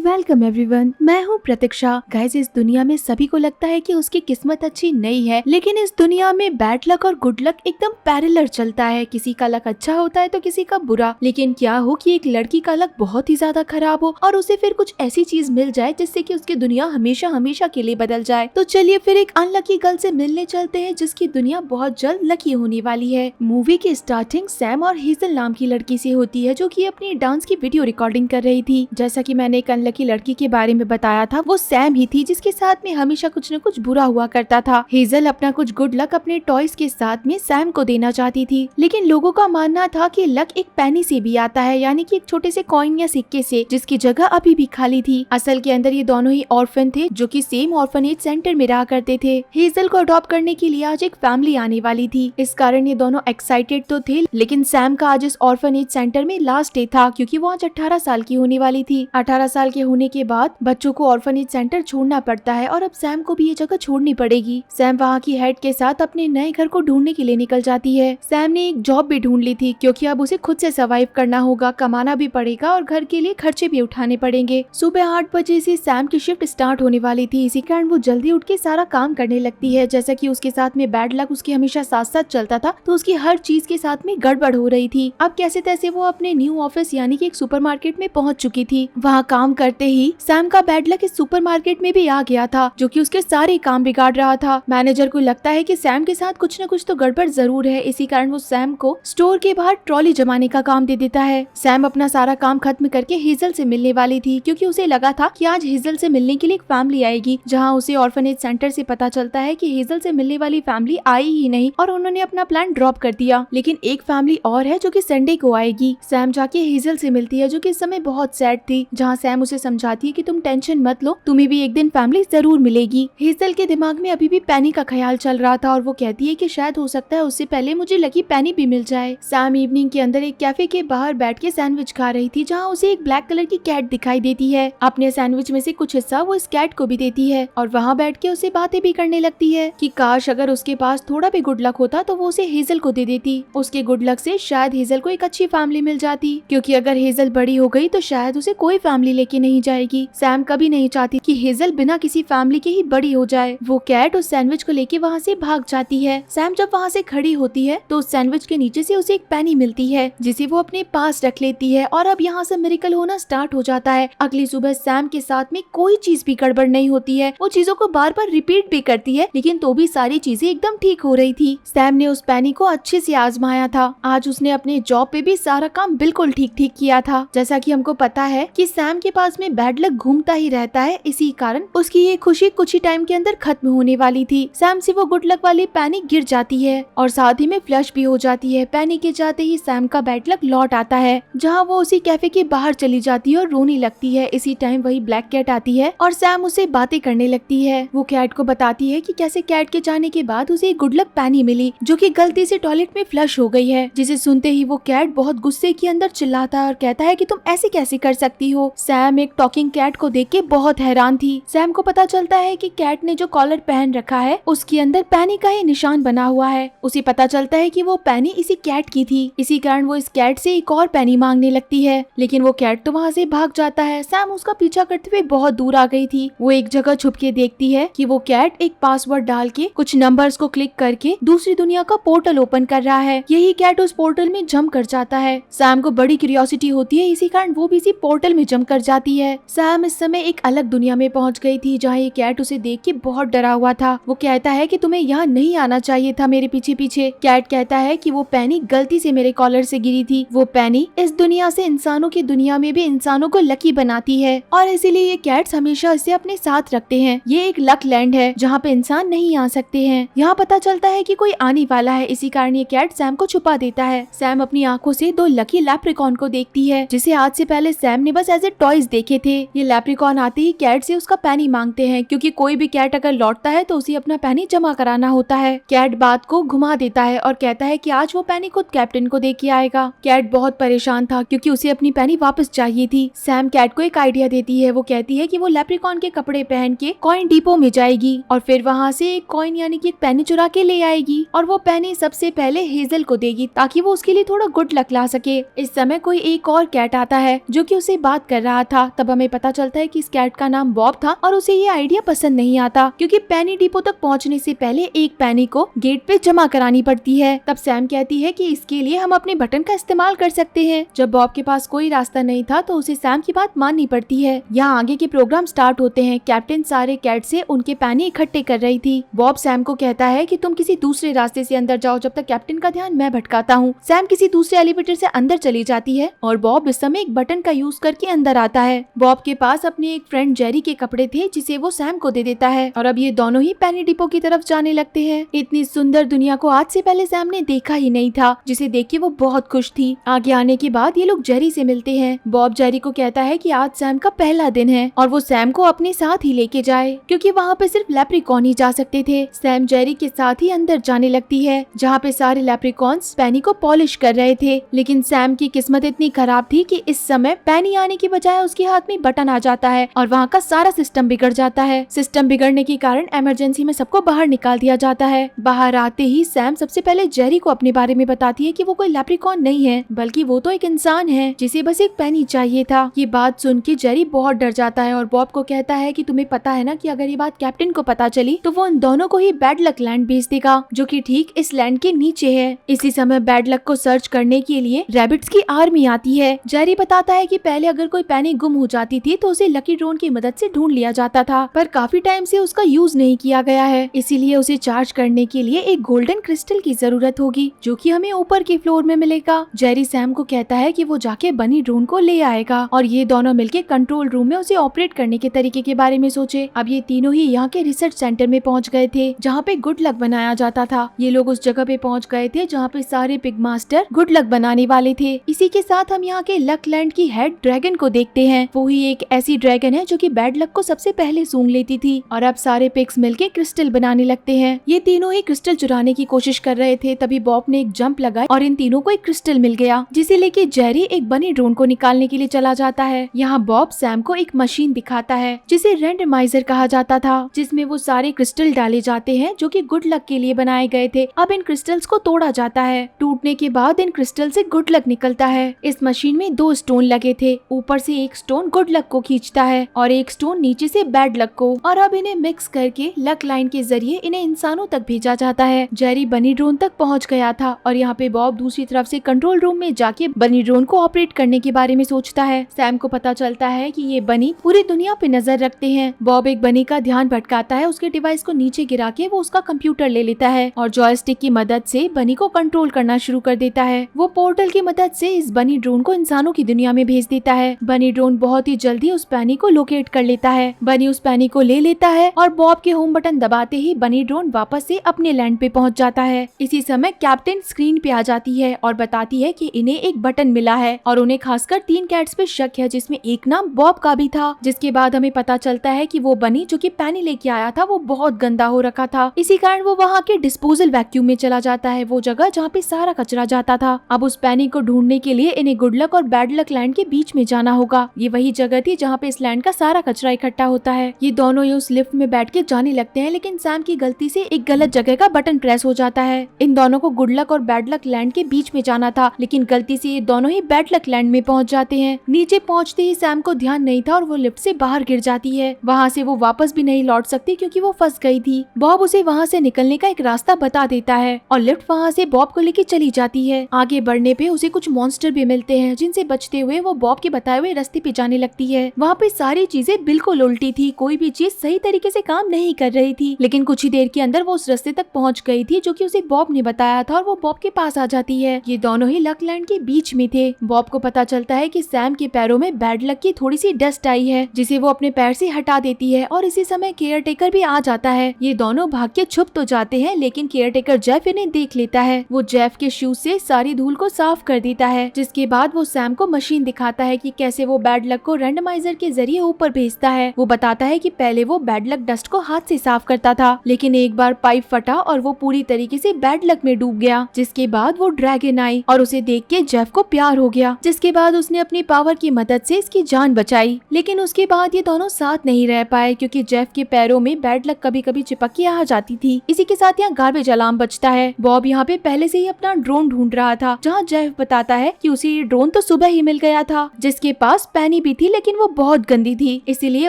Welcome everyone, मैं हूँ प्रतीक्षा। Guys, इस दुनिया में सभी को लगता है कि उसकी किस्मत अच्छी नहीं है, लेकिन इस दुनिया में बैड लक और गुड लक एकदम पैरेलल चलता है। किसी का लक अच्छा होता है तो किसी का बुरा। लेकिन क्या हो कि एक लड़की का लक बहुत ही ज्यादा खराब हो और उसे फिर कुछ ऐसी चीज मिल जाए जिससे कि उसकी दुनिया हमेशा हमेशा के लिए बदल जाए। तो चलिए फिर एक अनलकी गर्ल से मिलने चलते हैं जिसकी दुनिया बहुत जल्द लकी होने वाली है। मूवी की स्टार्टिंग सैम और हेजल नाम की लड़की से होती है जो कि अपनी डांस की वीडियो रिकॉर्डिंग कर रही थी। जैसा कि मैंने एक अनलकी लड़की के बारे में बताया था, वो सैम ही थी जिसके साथ में हमेशा कुछ न कुछ बुरा हुआ करता था। हेजल अपना कुछ गुड लक अपने टॉयज के साथ में सैम को देना चाहती थी, लेकिन लोगों का मानना था कि लक एक पैनी से भी आता है, यानी कि एक छोटे से कॉइन या सिक्के से, जिसकी जगह अभी भी खाली थी। असल के अंदर ये दोनों ही ऑर्फन थे जो कि सेम ऑर्फनेज सेंटर में रहा करते थे। हेजल को अडॉप्ट करने के लिए आज एक फैमिली आने वाली थी, इस कारण ये दोनों एक्साइटेड तो थे, लेकिन सैम का आज इस ऑर्फनेज सेंटर में लास्ट डे था क्योंकि वो आज 18 साल की होने वाली थी। 18 साल के होने के बाद बच्चों को ऑर्फनेज सेंटर छोड़ना पड़ता है और अब सैम को भी ये जगह छोड़नी पड़ेगी। सैम वहाँ की हेड के साथ अपने नए घर को ढूंढने के लिए निकल जाती है। सैम ने एक जॉब भी ढूंढ ली थी क्योंकि अब उसे खुद से सर्वाइव करना होगा, कमाना भी पड़ेगा और घर के लिए खर्चे भी उठाने पड़ेंगे। सुबह 8 बजे से सैम की शिफ्ट स्टार्ट होने वाली थी, इसी कारण वो जल्दी उठ के सारा काम करने लगती है। जैसा कि उसके साथ में बैड लक उसके हमेशा साथ साथ चलता था, तो उसकी हर चीज के साथ में गड़बड़ हो रही थी। अब कैसे तैसे वो अपने न्यू ऑफिस यानी कि एक सुपरमार्केट में पहुंच चुकी थी। वहाँ काम करते ही सैम का बैड लक इस सुपरमार्केट में भी आ गया था, जो कि उसके सारे काम बिगाड़ रहा था। मैनेजर को लगता है कि सैम के साथ कुछ न कुछ तो गड़बड़ जरूर है, इसी कारण वो सैम को स्टोर के बाहर ट्रॉली जमाने का काम दे देता है। सैम अपना सारा काम खत्म करके हेजल से मिलने वाली थी क्योंकि उसे लगा था कि आज हेजल से मिलने के लिए एक फैमिली आएगी। जहाँ उसे ऑर्फनेज सेंटर से पता चलता है कि हेजल से मिलने वाली फैमिली आई ही नहीं और उन्होंने अपना प्लान ड्रॉप कर दिया। लेकिन एक फैमिली और है जो कि संडे को आएगी। सैम जाके हेजल से मिलती है जो कि इस समय बहुत सैड थी, जहाँ सैम उसे समझाती है कि तुम टेंशन मत लो, तुम्हें भी एक दिन फैमिली जरूर मिलेगी। हेजल के दिमाग में अभी भी पैनी का ख्याल चल रहा था और वो कहती है कि शायद हो सकता है उससे पहले मुझे लकी पैनी भी मिल जाए। सैम इवनिंग के अंदर एक कैफे के बाहर बैठ के सैंडविच खा रही थी, जहाँ उसे एक ब्लैक कलर की कैट दिखाई देती है। अपने सैंडविच में से कुछ हिस्सा वो इस कैट को भी देती है और वहाँ बैठ के उसे बातें भी करने लगती है कि काश अगर उसके पास थोड़ा भी गुड लक होता तो वो उसे हेजल को दे देती। उसके गुड लक से शायद हेजल को एक अच्छी फैमिली मिल जाती, क्योंकि अगर हेजल बड़ी हो गई तो शायद उसे कोई फैमिली लेके नहीं जाएगी। सैम कभी नहीं चाहती कि हेजल बिना किसी फैमिली के ही बड़ी हो जाए। वो कैट उस सैंडविच को लेके वहाँ से भाग जाती है। सैम जब वहाँ से खड़ी होती है तो उस सैंडविच के नीचे से उसे एक पैनी मिलती है जिसे वो अपने पास रख लेती है और अब यहाँ से मिरेकल होना स्टार्ट हो जाता है। अगली सुबह सैम के साथ में कोई चीज भी गड़बड़ नहीं होती है। वो चीजों को बार बार रिपीट भी करती है, लेकिन तो भी सारी चीजें एकदम ठीक हो रही थी। सैम ने उस पैनी को अच्छे से आजमाया था। आज उसने अपने जॉब पे भी सारा काम बिल्कुल ठीक ठीक किया था। जैसा कि हमको पता है कि सैम के पास में बैड लक घूमता ही रहता है, इसी कारण उसकी ये खुशी कुछ ही टाइम के अंदर खत्म होने वाली थी। सैम से वो गुड लक वाली पैनी गिर जाती है और साथ ही में फ्लश भी हो जाती है। पैनी गिर जाते ही सैम का बैड लक लौट आता है, जहाँ वो उसी कैफे के बाहर चली जाती है और रोने लगती है। इसी टाइम वही ब्लैक कैट आती है और सैम उसे बातें करने लगती है। वो कैट को बताती है कि कैसे कैट के जाने के बाद उसे गुड लक पैनी मिली जो कि गलती से टॉयलेट में फ्लश हो गई है, जिसे सुनते ही वो कैट बहुत गुस्से के अंदर चिल्लाता है और कहता है कि तुम ऐसे कैसे कर सकती हो। सैम एक टॉकिंग कैट को देख के बहुत हैरान थी। सैम को पता चलता है कि कैट ने जो कॉलर पहन रखा है उसके अंदर पैनी का ही निशान बना हुआ है। उसे पता चलता है कि वो पैनी इसी कैट की थी, इसी कारण वो इस कैट से एक और पैनी मांगने लगती है, लेकिन वो कैट तो वहाँ से भाग जाता है। सैम उसका पीछा करते हुए बहुत दूर आ गई थी। वो एक जगह छुप के देखती है कि वो कैट एक पासवर्ड डाल के कुछ नंबर्स को क्लिक करके दूसरी दुनिया का पोर्टल ओपन कर रहा है। यही कैट उस पोर्टल में जंप कर जाता है। सैम को बड़ी क्यूरियोसिटी होती है, इसी कारण वो भी इसी पोर्टल में जंप कर जाती है। सैम इस समय एक अलग दुनिया में पहुंच गई थी, जहाँ ये कैट उसे देख के बहुत डरा हुआ था। वो कहता है कि तुम्हें यहाँ नहीं आना चाहिए था मेरे पीछे पीछे। कैट कहता है कि वो पैनी गलती से मेरे कॉलर से गिरी थी। वो पैनी इस दुनिया से इंसानों की दुनिया में भी इंसानों को लकी बनाती है और इसीलिए ये कैट्स हमेशा इसे अपने साथ रखते हैं। ये एक लक लैंड है जहाँ पे इंसान नहीं आ सकते हैं। यहाँ पता चलता है कि कोई आने वाला है, इसी कारण ये कैट सैम को छुपा देता है। सैम अपनी आंखों से 2 लकी लैप्रिकॉन को देखती है, जिसे आज से पहले सैम ने बस एज ए टॉयज देखे थे। ये लैप्रिकॉन आते ही कैट से उसका पैनी मांगते हैं, क्योंकि कोई भी कैट अगर लौटता है तो उसे अपना पैनी जमा कराना होता है। कैट बात को घुमा देता है और कहता है कि आज वो पैनी खुद कैप्टन को दे के आएगा। कैट बहुत परेशान था क्योंकि उसे अपनी पैनी वापस चाहिए थी। सैम कैट को एक आइडिया देती है। वो कहती है कि वो लैप्रिकॉन के कपड़े पहन के कॉइन डिपो में जाएगी और फिर वहाँ से एक कॉइन यानी कि एक पैनी चुरा के ले आएगी और वो पैनी सबसे पहले हेजल को देगी ताकि वो उसके लिए थोड़ा गुड लक ला सके। इस समय कोई एक और कैट आता है जो कि उसे बात कर रहा था, तब हमें पता चलता है कि इस कैट का नाम बॉब था और उसे ये आइडिया पसंद नहीं आता क्योंकि पेनी डिपो तक पहुंचने से पहले एक पेनी को गेट पे जमा करानी पड़ती है। तब सैम कहती है कि इसके लिए हम अपने बटन का इस्तेमाल कर सकते हैं। जब बॉब के पास कोई रास्ता नहीं था तो उसे सैम की बात माननी पड़ती है। यहाँ आगे के प्रोग्राम स्टार्ट होते हैं। कैप्टन सारे कैट से उनके पेनी इकट्ठे कर रही थी। बॉब सैम को कहता है कि तुम किसी दूसरे रास्ते से अंदर जाओ जब तक कैप्टन का ध्यान मैं भटकाता हूँ। सैम किसी दूसरे एलिवेटर से अंदर चली जाती है और बॉब इस समय एक बटन का यूज करके अंदर आता है। बॉब के पास अपने एक फ्रेंड जेरी के कपड़े थे जिसे वो सैम को दे देता है और अब ये दोनों ही पेनी डिपो की तरफ जाने लगते हैं। इतनी सुंदर दुनिया को आज से पहले सैम ने देखा ही नहीं था, जिसे देख के वो बहुत खुश थी। आगे आने के बाद ये लोग जेरी से मिलते हैं। बॉब जेरी को कहता है कि आज सैम का पहला दिन है और वो सैम को अपने साथ ही लेके जाए क्योंकि वहाँ पे सिर्फ लेप्रिकॉन ही जा सकते थे। सैम जेरी के साथ ही अंदर जाने लगती है जहाँ पे सारे लेप्रिकॉन्स पेनी को पॉलिश कर रहे थे, लेकिन सैम की किस्मत इतनी खराब थी कि इस समय पेनी आने की बजाय उसके हाथ में बटन आ जाता है और वहाँ का सारा सिस्टम बिगड़ जाता है। सिस्टम बिगड़ने के कारण इमरजेंसी में सबको बाहर निकाल दिया जाता है। बाहर आते ही सैम सबसे पहले जेरी को अपने बारे में बताती है कि वो कोई लेप्रिकॉन नहीं है बल्कि वो तो एक इंसान है जिसे बस एक पेनी चाहिए था। ये बात सुन के जेरी बहुत डर जाता है और बॉब को कहता है कि तुम्हें पता है ना कि अगर ये बात कैप्टन को पता चली तो वो इन दोनों को ही बैड लक लैंड भेज देगा जो कि ठीक इस लैंड के नीचे है। इसी समय बैड लक को सर्च करने के लिए रैबिट्स की आर्मी आती है। जेरी बताता है कि पहले अगर कोई पेनी गुम हो जाती थी तो उसे लकी ड्रोन की मदद से ढूंढ लिया जाता था, पर काफी टाइम से उसका यूज नहीं किया गया है, इसीलिए उसे चार्ज करने के लिए एक गोल्डन क्रिस्टल की जरूरत होगी जो कि हमें ऊपर के फ्लोर में मिलेगा। जेरी सैम को कहता है कि वो जाके बनी ड्रोन को ले आएगा और ये दोनों मिलके कंट्रोल रूम में उसे ऑपरेट करने के तरीके के बारे में सोचे। अब ये तीनों ही यहाँ के रिसर्च सेंटर में पहुँच गए थे जहाँ पे गुड लक बनाया जाता था। ये लोग उस जगह पे पहुँच गए थे जहाँ पे सारे पिग मास्टर गुड लक बनाने वाले थे। इसी के साथ हम यहाँ के लक लैंड की हेड ड्रैगन को देखते हैं। वो ही एक ऐसी ड्रैगन है जो कि बैड लक को सबसे पहले सूंघ लेती थी और अब सारे पिग्स मिलके क्रिस्टल बनाने लगते हैं। ये तीनों ही क्रिस्टल चुराने की कोशिश कर रहे थे, तभी बॉब ने एक जंप लगाई और इन तीनों को एक क्रिस्टल मिल गया जिसे लेके जेरी एक बनी ड्रोन को निकालने के लिए चला जाता है। यहाँ बॉब सैम को एक मशीन दिखाता है जिसे रैंडमाइजर कहा जाता था, जिसमें वो सारे क्रिस्टल डाले जाते हैं जो कि गुड लक के लिए बनाए गए थे। अब इन क्रिस्टल्स को तोड़ा जाता है। टूटने के बाद इन क्रिस्टल से गुड लक निकलता है। इस मशीन में 2 स्टोन लगे थे, ऊपर से एक स्टोन गुड लक को खींचता है और एक स्टोन नीचे से बैड लक को, और अब इन्हें मिक्स करके लक लाइन के जरिए इन्हें इंसानों तक भेजा जाता है। जेरी बनी ड्रोन तक पहुंच गया था और यहाँ पे बॉब दूसरी तरफ से कंट्रोल रूम में जाके बनी ड्रोन को ऑपरेट करने के बारे में सोचता है। सैम को पता चलता है कि ये बनी पूरी दुनिया पे नजर रखते हैं। बॉब एक बनी का ध्यान भटकाता है, उसके डिवाइस को नीचे गिरा के वो उसका कंप्यूटर ले लेता है और जॉयस्टिक की मदद से बनी को कंट्रोल करना शुरू कर देता है। वो पोर्टल की मदद से इस बनी ड्रोन को इंसानों की दुनिया में भेज देता है। बनी ड्रोन बहुत ही जल्दी उस पैनी को लोकेट कर लेता है। बनी उस पैनी को ले लेता है और बॉब के होम बटन दबाते ही बनी ड्रोन वापस से अपने लैंड पे पहुंच जाता है। इसी समय कैप्टन स्क्रीन पे आ जाती है और बताती है कि इन्हें एक बटन मिला है और उन्हें खासकर 3 कैट्स पे शक है जिसमें एक नाम बॉब का भी था। जिसके बाद हमें पता चलता है कि वो बनी जो कि पैनी लेके आया था वो बहुत गंदा हो रखा था, इसी कारण वो वहाँ के डिस्पोजल वैक्यूम में चला जाता है, वो जगह जहाँ पे सारा कचरा जाता था। अब उस पैनी को ढूंढने के लिए इन्हें गुड लक और बैड लक लैंड के बीच में जाना होगा। ये वही जगह थी जहाँ पे इस लैंड का सारा कचरा इकट्ठा होता है। ये दोनों ही उस लिफ्ट में बैठ के जाने लगते हैं, लेकिन सैम की गलती से एक गलत जगह का बटन प्रेस हो जाता है। इन दोनों को गुड लक और बैड लक लैंड के बीच में जाना था, लेकिन गलती से ये दोनों ही बैड लक लैंड में पहुंच जाते हैं। नीचे पहुंचते ही सैम को ध्यान नहीं था और वो लिफ्ट से बाहर गिर जाती है। वहाँ से वो वापस भी नहीं लौट सकती क्योंकि वो फंस गई थी। बॉब उसे वहाँ से निकलने का एक रास्ता बता देता है और लिफ्ट वहाँ से बॉब को लेके चली जाती है। आगे बढ़ने पे उसे कुछ मॉन्स्टर भी मिलते हैं जिनसे बचते हुए वो बॉब के बताए हुए रास्ते पे जाने लगती है। वहाँ पे सारी चीजें बिल्कुल उल्टी थी, कोई भी चीज सही तरीके से काम नहीं कर रही थी, लेकिन कुछ ही देर के अंदर वो उस रास्ते तक पहुँच गई थी जो कि उसे बॉब ने बताया था और वो बॉब के पास आ जाती है। ये दोनों ही लक लैंड के बीच में थे। बॉब को पता चलता है कि सैम के पैरों में बैड लक की थोड़ी सी डस्ट आई है जिसे वो अपने पैर से हटा देती है और इसी समय केयर टेकर भी आ जाता है। ये दोनों भाग के छुप तो जाते हैं, लेकिन केयर टेकर जेफ इन्हें देख लेता है। वो जेफ के शूज से सारी धूल को साफ कर देता है, जिसके बाद वो सैम को मशीन दिखाता है कि कैसे वो बैड लक को रैंडमाइजर के जरिए ऊपर भेजता है। वो बताता है कि पहले वो बैड लक डस्ट को हाथ से साफ करता था, लेकिन एक बार पाइप फटा और वो पूरी तरीके से बैड लक में डूब गया। जिसके बाद वो ड्रैगन आई और उसे देख के जेफ को प्यार हो गया, जिसके बाद उसने अपनी पावर की मदद से इसकी जान बचाई। लेकिन उसके बाद ये दोनों साथ नहीं रह पाए क्योंकि जेफ के पैरों में बैड लक कभी कभी चिपक के आ जाती थी। इसी के साथ यहाँ गार्बेज अलार्म बजता है। बॉब यहाँ पे पहले से ही अपना ड्रोन ढूंढ रहा था, जहाँ जेफ बताता है कि उसे ये ड्रोन तो सुबह ही मिल गया था जिसके पास पैनी पेनी भी थी लेकिन वो बहुत गंदी थी, इसीलिए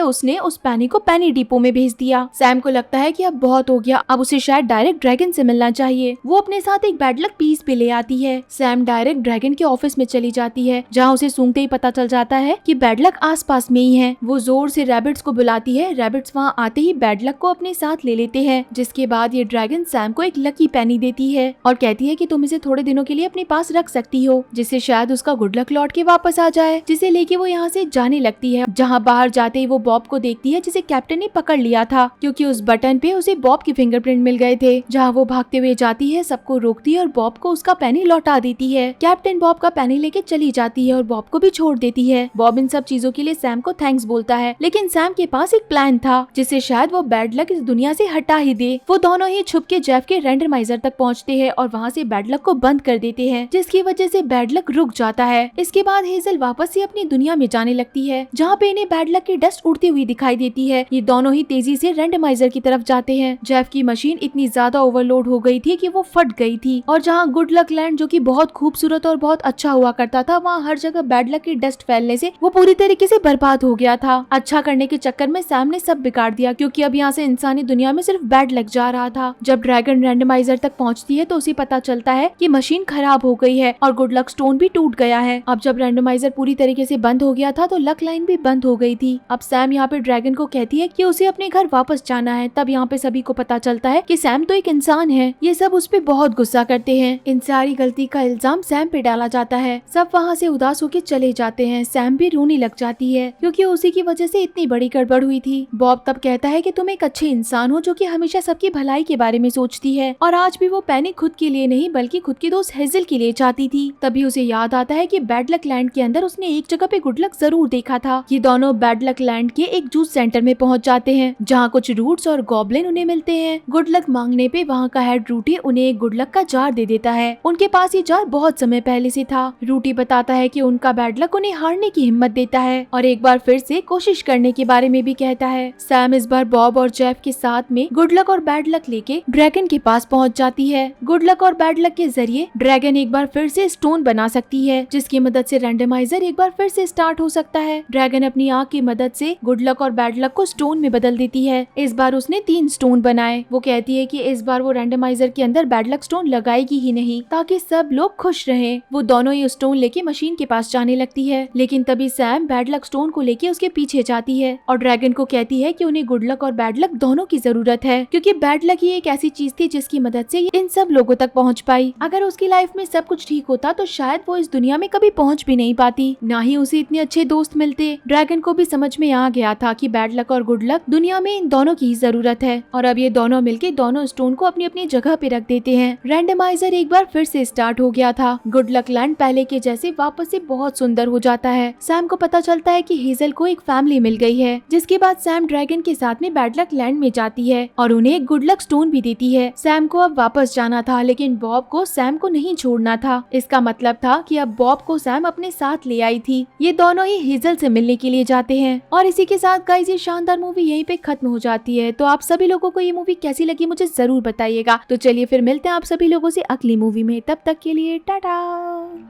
उसने उस पेनी को पेनी डिपो में भेज दिया। सैम को लगता है कि अब बहुत हो गया, अब उसे शायद डायरेक्ट ड्रैगन से मिलना चाहिए। वो अपने साथ एक बैड लक पीस भी ले आती है। सैम डायरेक्ट ड्रैगन के ऑफिस में चली जाती है, जहाँ उसे सूंघते ही पता चल जाता है कि बैड लक आसपास में ही है। वो जोर से रैबिट्स को बुलाती है। रैबिट्स वहाँ आते ही बैड लक को अपने साथ ले लेते हैं, जिसके बाद ये ड्रैगन सैम को एक लकी पेनी देती है और कहती है कि तुम इसे थोड़े दिनों के लिए अपने पास रख सकती हो, जिससे शायद उसका गुड लक लौट के वापस आ जाए। जिसे लेके वो यहाँ से जाने लगती है। जहाँ बाहर जाते ही वो बॉब को देखती है, जिसे कैप्टन ने पकड़ लिया था क्योंकि उस बटन पे उसे बॉब के फिंगरप्रिंट मिल गए थे। जहाँ वो भागते हुए जाती है, सबको रोकती है और बॉब को उसका पेनी लौटा देती है। कैप्टन बॉब का पेनी लेके चली जाती है और बॉब को भी छोड़ देती है। बॉब इन सब चीजों के लिए सैम को थैंक्स बोलता है, लेकिन सैम के पास एक प्लान था जिससे शायद वो बैड लक इस दुनिया से हटा ही दे। वो दोनों ही छुप के जेफ के रैंडमाइजर तक पहुँचते हैं और वहाँ से बैड लक को बंद कर देते हैं, जिसकी वजह से बैड लक रुक जाता है। इसके बाद हेजल वापस से अपनी दुनिया में जाने लगती है, जहाँ पे इन्हें बैड लक की डस्ट उड़ती हुई दिखाई देती है। ये दोनों ही तेजी से रैंडमाइजर की तरफ जाते हैं। जेफ की मशीन इतनी ज्यादा ओवरलोड हो गई थी कि वो फट गई थी और जहाँ गुड लक लैंड जो कि बहुत खूबसूरत और बहुत अच्छा हुआ करता था, वहाँ हर जगह बैड लक की डस्ट फैलने से वो पूरी तरीके से बर्बाद हो गया था। अच्छा करने के चक्कर में सैम ने सब बिगाड़ दिया, क्योंकि अब यहाँ से इंसानी दुनिया में सिर्फ बैड लक जा रहा था। जब ड्रैगन रैंडमाइजर तक पहुँचती है तो उसे पता चलता है कि मशीन खराब हो गई है और गुड लक स्टोन भी टूट गया है। अब जब रैंडमाइजर पूरी तरीके से बंद हो गया था तो लक लाइन भी बंद हो गई थी। अब सैम यहाँ पे ड्रैगन को कहती है कि उसे अपने घर वापस जाना है। तब यहाँ पे सभी को पता चलता है कि सैम तो एक इंसान है। ये सब उस पे बहुत गुस्सा करते हैं। इन सारी गलती का इल्जाम सैम पे डाला जाता है। सब वहाँ से उदास होकर चले जाते हैं। सैम भी रोने लग जाती है क्योंकि उसी की वजह से इतनी बड़ी गड़बड़ हुई थी। बॉब तब कहता है कि तुम एक अच्छे इंसान हो जो कि हमेशा सबकी भलाई के बारे में सोचती है, और आज भी वो पेनी खुद के लिए नहीं बल्कि खुद की दोस्त हेजल के लिए चाहती थी। तभी उसे याद आता है कि बैड लक लैंड के अंदर उसने एक जगह पे गुड लक जरूर देखा था। ये दोनों बैड लक लैंड के एक जूस सेंटर में पहुंच जाते हैं, जहाँ कुछ रूट्स और गॉब्लिन उन्हें मिलते हैं। गुड लक मांगने पे वहाँ का हेड रूटी उन्हें एक गुड लक का जार दे देता है। उनके पास ये जार बहुत समय पहले से था। रूटी बताता है कि उनका बैड लक उन्हें हारने की हिम्मत देता है और एक बार फिर से कोशिश करने के बारे में भी कहता है। सैम इस बार बॉब और जेफ के साथ में गुड लक और बैड लक लेके ड्रैगन के पास पहुंच जाती है। गुड लक और बैड लक के जरिए ड्रैगन एक बार फिर से स्टोन बना सकती है, जिसकी मदद से रैंडमाइजर एक बार फिर से स्टार्ट हो सकता है। ड्रैगन अपनी आँख की मदद से गुड लक और बैड लक को स्टोन में बदल देती है। इस बार उसने 3 स्टोन बनाए। वो कहती है कि इस बार वो रैंडमाइजर के अंदर बैड लक स्टोन लगाएगी ही नहीं, ताकि सब लोग खुश रहें। वो दोनों ही स्टोन लेके मशीन के पास जाने लगती है, लेकिन तभी सैम बैड लक स्टोन को लेके उसके पीछे जाती है और ड्रैगन को कहती है कि उन्हें गुड लक और बैड लक दोनों की जरूरत है, क्योंकि बैड लक ही एक ऐसी चीज थी जिसकी मदद से इन सब लोगों तक पहुंच पाई। अगर उसकी लाइफ में सब कुछ ठीक होता तो शायद वो इस दुनिया में कभी पहुंच भी नहीं पाती, ना ही उसे इतने अच्छे दोस्त मिलते। ड्रैगन को भी समझ में आ गया था कि बैड लक और गुड लक दुनिया में इन दोनों की जरूरत है, और अब ये दोनों मिलके दोनों स्टोन को अपनी अपनी जगह पे रख देते हैं। रैंडमाइजर एक बार फिर से स्टार्ट हो गया था। गुड लक लैंड पहले के जैसे वापस से बहुत सुंदर हो जाता है। सैम को पता चलता है कि हेजल को एक फैमिली मिल गई है, जिसके बाद सैम ड्रैगन के साथ में बैड लक लैंड में जाती है और उन्हें एक गुड लक स्टोन भी देती है। सैम को अब वापस जाना था, लेकिन बॉब को सैम को नहीं छोड़ना था। इसका मतलब था कि अब बॉब को सैम अपने साथ ले आई थी। ये दोनों ही हेजल से मिलने के लिए जाते हैं और इसी के साथ गाइस ये शानदार मूवी यहीं पे खत्म हो जाती है। तो आप सभी लोगों को ये मूवी कैसी लगी मुझे जरूर बताइएगा। तो चलिए फिर मिलते हैं आप सभी लोगों से अगली मूवी में। तब तक के लिए टाटा।